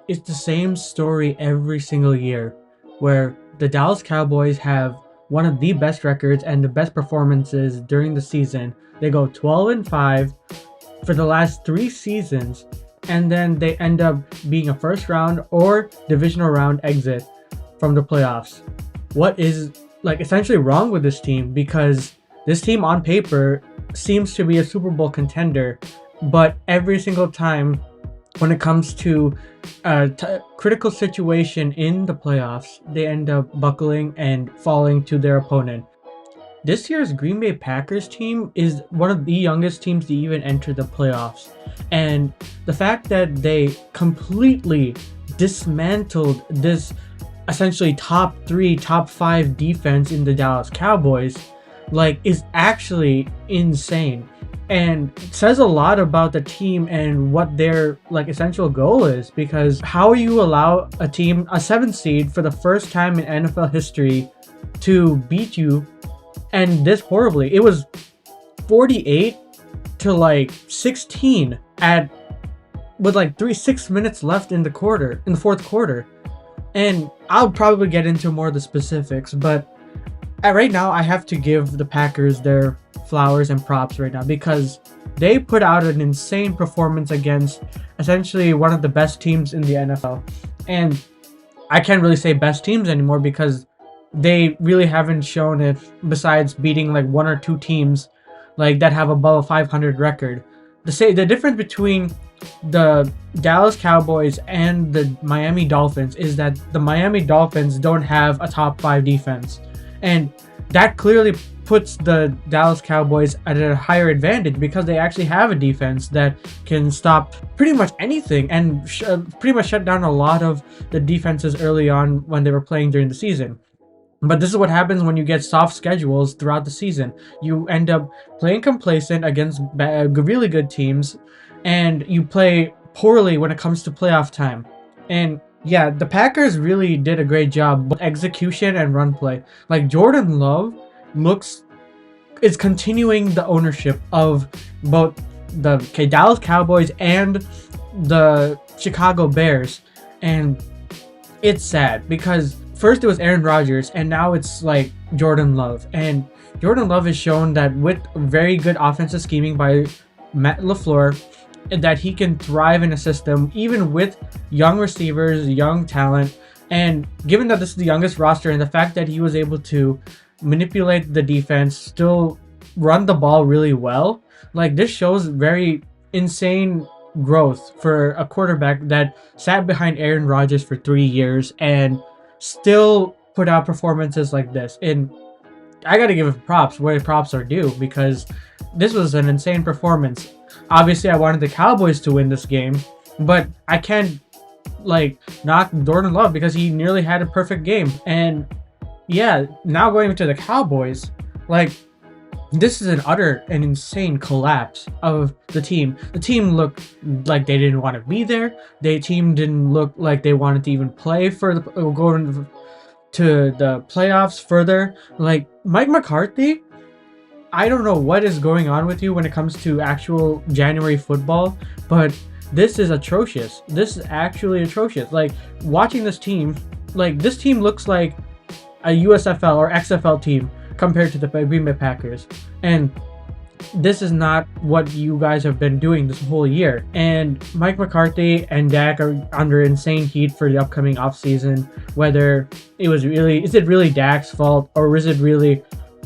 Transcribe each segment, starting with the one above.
it's the same story every single year, where the Dallas Cowboys have one of the best records and the best performances during the season. They go 12-5 for the last 3 seasons, and then they end up being a first round or divisional round exit from the playoffs. What is like essentially wrong with this team? Because this team on paper seems to be a Super Bowl contender, but every single time when it comes to a critical situation in the playoffs, they end up buckling and falling to their opponent. This year's Green Bay Packers team is one of the youngest teams to even enter the playoffs. And the fact that they completely dismantled this essentially top 3, top 5 defense in the Dallas Cowboys, is actually insane. And says a lot about the team and what their essential goal is, because how you allow a team, a 7th seed for the first time in NFL history, to beat you and this horribly. It was 48 to 16 with 6 minutes left in the fourth quarter. And I'll probably get into more of the specifics, but right now I have to give the Packers their flowers and props right now, because they put out an insane performance against essentially one of the best teams in the NFL. And I can't really say best teams anymore, because they really haven't shown it, besides beating 1 or 2 teams that have above a 500 record. The difference between the Dallas Cowboys and the Miami Dolphins is that the Miami Dolphins don't have a top 5 defense, and that clearly puts the Dallas Cowboys at a higher advantage, because they actually have a defense that can stop pretty much anything and pretty much shut down a lot of the defenses early on when they were playing during the season. But this is what happens when you get soft schedules throughout the season. You end up playing complacent against really good teams, and you play poorly when it comes to playoff time. And yeah, the Packers really did a great job with execution and run play. Jordan Love is continuing the ownership of both the Dallas Cowboys and the Chicago Bears. And it's sad, because first it was Aaron Rodgers, and now it's Jordan Love. And Jordan Love has shown that with very good offensive scheming by Matt LaFleur, that he can thrive in a system even with young receivers, young talent. And given that this is the youngest roster, and the fact that he was able to manipulate the defense, still run the ball really well, this shows very insane growth for a quarterback that sat behind Aaron Rodgers for 3 years and still put out performances like this. And I gotta give it props where props are due, because this was an insane performance. Obviously I wanted the Cowboys to win this game, but I can't knock Jordan Love, because he nearly had a perfect game. And yeah, now going to the Cowboys, this is an insane collapse of the team. The team looked like they didn't want to be there. The team didn't look like they wanted to even play for going to the playoffs further. Mike McCarthy, I don't know what is going on with you when it comes to actual January football, but this is atrocious. This is actually atrocious. Watching this team, this team looks like a USFL or XFL team compared to the Green Bay Packers. And this is not what you guys have been doing this whole year. And Mike McCarthy and Dak are under insane heat for the upcoming offseason. Whether is it really Dak's fault, or is it really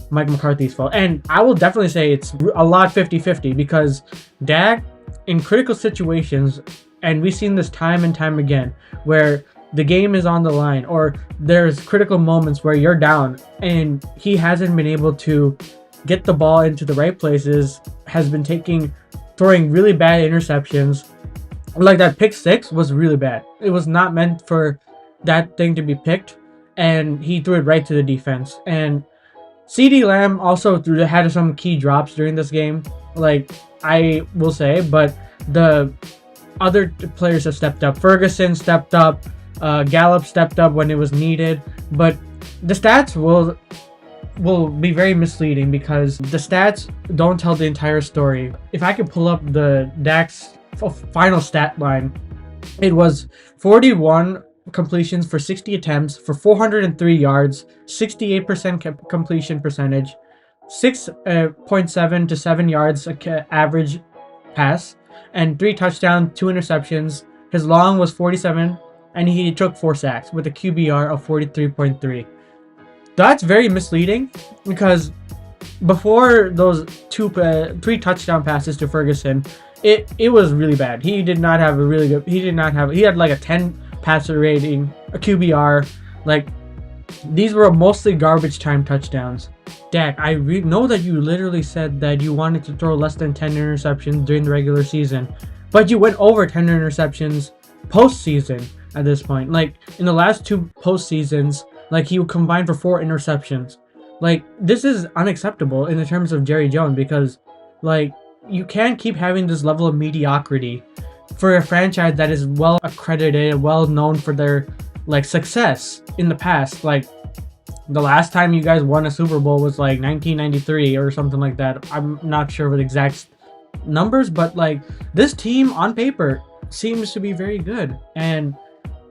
Mike McCarthy's fault? And I will definitely say it's a lot 50-50, because Dak, in critical situations, and we've seen this time and time again, where the game is on the line, or there's critical moments where you're down, and he hasn't been able to get the ball into the right places, has been throwing really bad interceptions. That pick 6 was really bad. It was not meant for that thing to be picked, and he threw it right to the defense. And CeeDee Lamb also had some key drops during this game, I will say, but the other players have stepped up. Ferguson stepped up, Gallup stepped up when it was needed, but the stats will be very misleading, because the stats don't tell the entire story. If I could pull up the Dak's final stat line, It was 41 completions for 60 attempts for 403 yards, 68% completion percentage, 6.7 to 7 yards average pass, and 3 touchdowns, 2 interceptions. His long was 47, and he took 4 sacks with a QBR of 43.3. That's very misleading because before those 3 touchdown passes to Ferguson, it was really bad. He did not have a really good. He had like a 10 passer rating, a QBR. Like, these were mostly garbage time touchdowns. Dak, I know that you literally said that you wanted to throw less than 10 interceptions during the regular season, but you went over 10 interceptions postseason at this point. Like, in the last 2 postseasons, like, he combined for 4 interceptions. Like, this is unacceptable in the terms of Jerry Jones, because, like, you can't keep having this level of mediocrity for a franchise that is well accredited, well known for their, like, success in the past. Like, the last time you guys won a Super Bowl was like 1993 or something like that. I'm not sure with exact numbers, but like, this team on paper seems to be very good, and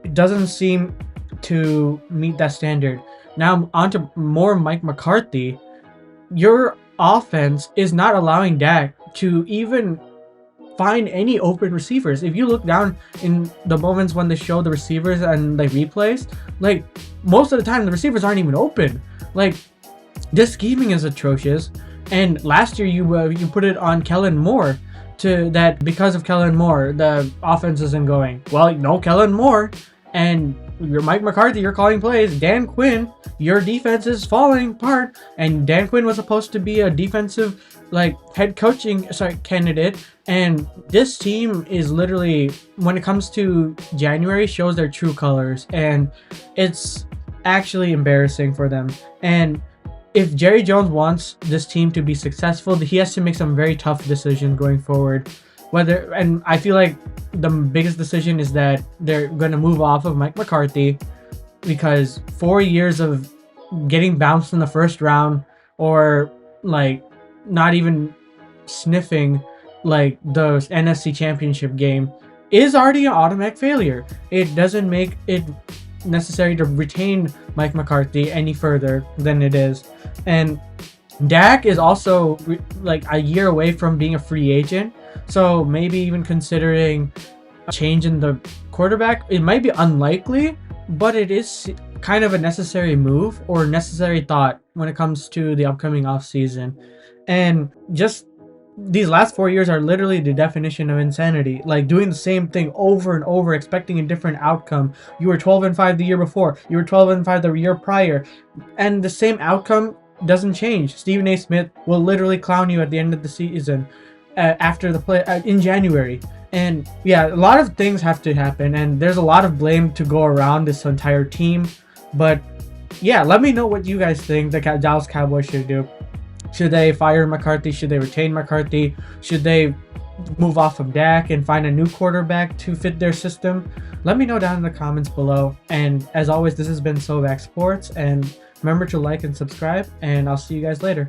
it doesn't seem to meet that standard. Now, on to more Mike McCarthy. Your offense is not allowing Dak to even find any open receivers. If you look down in the moments when they show the receivers and like replays, like, most of the time the receivers aren't even open. Like, this scheming is atrocious. And last year you put it on Kellen Moore, to that because of Kellen Moore the offense isn't going. Well, no Kellen Moore, and you're Mike McCarthy, you're calling plays. Dan Quinn, your defense is falling apart, and Dan Quinn was supposed to be a defensive, like, head coaching candidate, and this team is literally, when it comes to January, shows their true colors, and it's actually embarrassing for them. And if Jerry Jones wants this team to be successful, he has to make some very tough decisions going forward. And I feel like the biggest decision is that they're going to move off of Mike McCarthy, because 4 years of getting bounced in the first round, or like not even sniffing like the NFC Championship game, is already an automatic failure. It doesn't make it necessary to retain Mike McCarthy any further than it is. And Dak is also like a year away from being a free agent, so maybe even considering a change in the quarterback. It might be unlikely, but it is kind of a necessary move or necessary thought when it comes to the upcoming offseason. And just these last 4 years are literally the definition of insanity. Like, doing the same thing over and over, expecting a different outcome. You were 12-5 the year before. You were 12-5 the year prior, and the same outcome doesn't change. Stephen A. Smith will literally clown you at the end of the season, after the play in January. And yeah, a lot of things have to happen, and there's a lot of blame to go around this entire team. But yeah, let me know what you guys think the Dallas Cowboys should do. Should they fire McCarthy? Should they retain McCarthy? Should they move off of Dak and find a new quarterback to fit their system? Let me know down in the comments below. And as always, this has been Sovac Sports, and remember to like and subscribe, and I'll see you guys later.